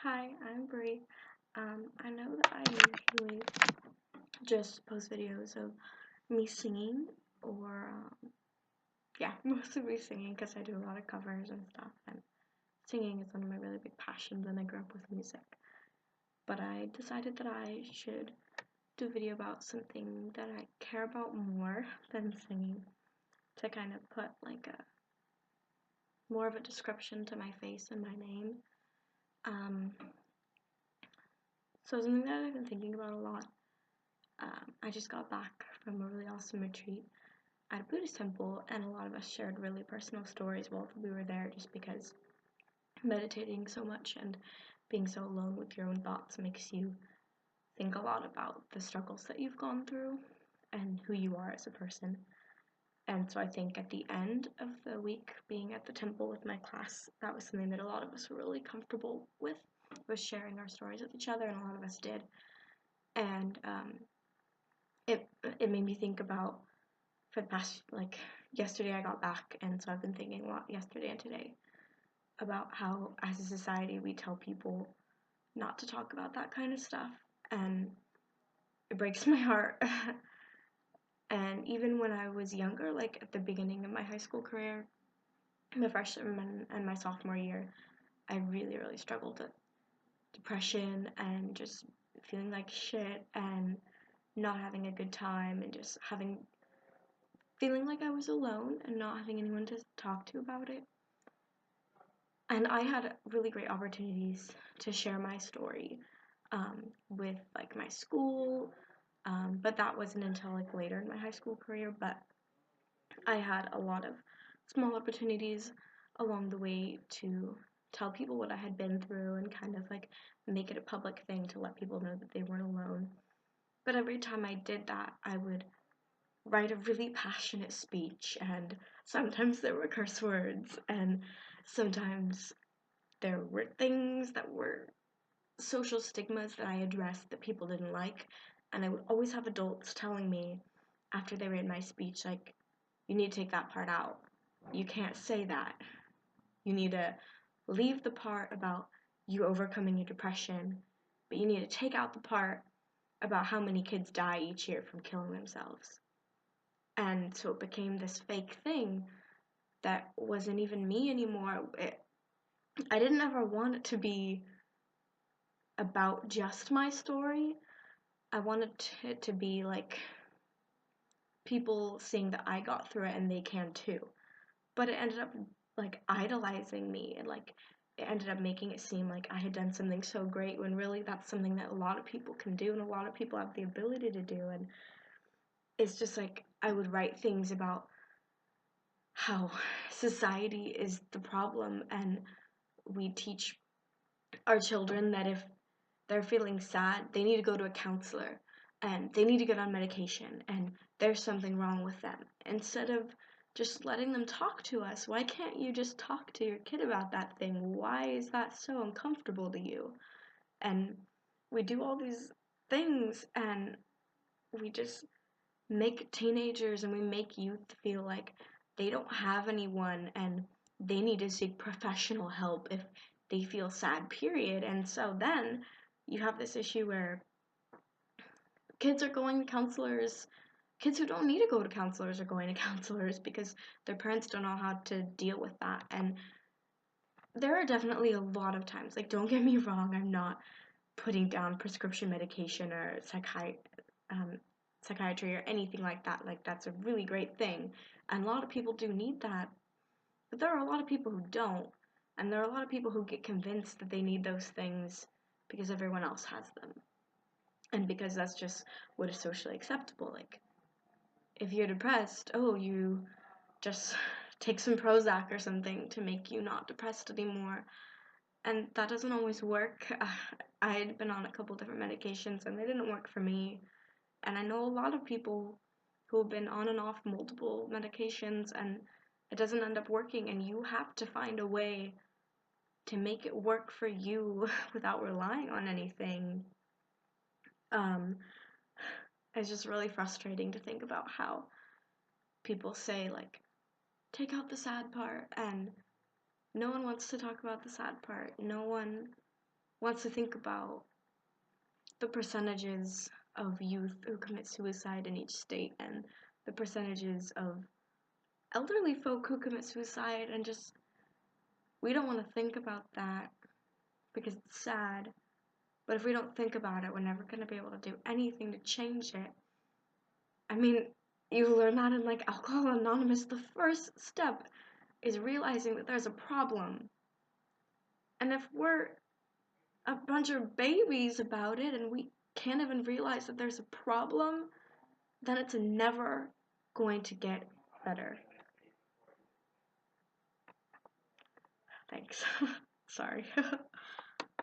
Hi, I'm Brie. I know that I usually just post videos of me singing, or yeah, mostly me singing because I do a lot of covers and stuff, and singing is one of my really big passions, and I grew up with music. But I decided that I should do a video about something that I care about more than singing, to kind of put like a more of a description to my face and my name. Um, so something that I've been thinking about a lot. I just got back from a really awesome retreat at a Buddhist temple, and a lot of us shared really personal stories while we were there, just because meditating so much and being so alone with your own thoughts makes you think a lot about the struggles that you've gone through and who you are as a person. And so I think at the end of the week, being at the temple with my class, that was something that a lot of us were really comfortable with, was sharing our stories with each other, and a lot of us did. And it made me think about, for the past, like, yesterday I got back, and so I've been thinking a lot yesterday and today about how as a society we tell people not to talk about that kind of stuff, and it breaks my heart. And even when I was younger, like at the beginning of my high school career, my freshman and my sophomore year, I really struggled with depression and just feeling like shit and not having a good time, and just feeling like I was alone and not having anyone to talk to about it. And I had really great opportunities to share my story with like my school, but that wasn't until like later in my high school career. But I had a lot of small opportunities along the way to tell people what I had been through, and kind of like make it a public thing to let people know that they weren't alone. But every time I did that, I would write a really passionate speech, and sometimes there were curse words, and sometimes there were things that were social stigmas that I addressed that people didn't like. And I would always have adults telling me after they read my speech, like, you need to take that part out. You can't say that. You need to leave the part about you overcoming your depression, but you need to take out the part about how many kids die each year from killing themselves. And so it became this fake thing that wasn't even me anymore. I didn't ever want it to be about just my story. I wanted it to be like people seeing that I got through it and they can too. But it ended up like idolizing me, and like it ended up making it seem like I had done something so great, when really that's something that a lot of people can do and a lot of people have the ability to do. And it's just like I would write things about how society is the problem, and we teach our children that if they're feeling sad, they need to go to a counselor and they need to get on medication, and there's something wrong with them. Instead of just letting them talk to us, why can't you just talk to your kid about that thing? Why is that so uncomfortable to you? And we do all these things, and we just make teenagers and we make youth feel like they don't have anyone, and they need to seek professional help if they feel sad, period. And so then you have this issue where kids are going to counselors. Kids who don't need to go to counselors are going to counselors because their parents don't know how to deal with that. And there are definitely a lot of times, like, don't get me wrong, I'm not putting down prescription medication or psychiatry or anything like that. Like, that's a really great thing, and a lot of people do need that. But there are a lot of people who don't, and there are a lot of people who get convinced that they need those things because everyone else has them, and because that's just what is socially acceptable. Like, if you're depressed, oh, you just take some Prozac or something to make you not depressed anymore. And that doesn't always work. I had been on a couple different medications and they didn't work for me. And I know a lot of people who have been on and off multiple medications and it doesn't end up working, and you have to find a way to make it work for you without relying on anything. Um, it's just really frustrating to think about how people say, like, take out the sad part, and no one wants to talk about the sad part. No one wants to think about the percentages of youth who commit suicide in each state and the percentages of elderly folk who commit suicide, and just, we don't want to think about that because it's sad. But if we don't think about it, we're never going to be able to do anything to change it. I mean, you learn that in like Alcohol Anonymous. The first step is realizing that there's a problem. And if we're a bunch of babies about it and we can't even realize that there's a problem, then it's never going to get better. Thanks. Sorry.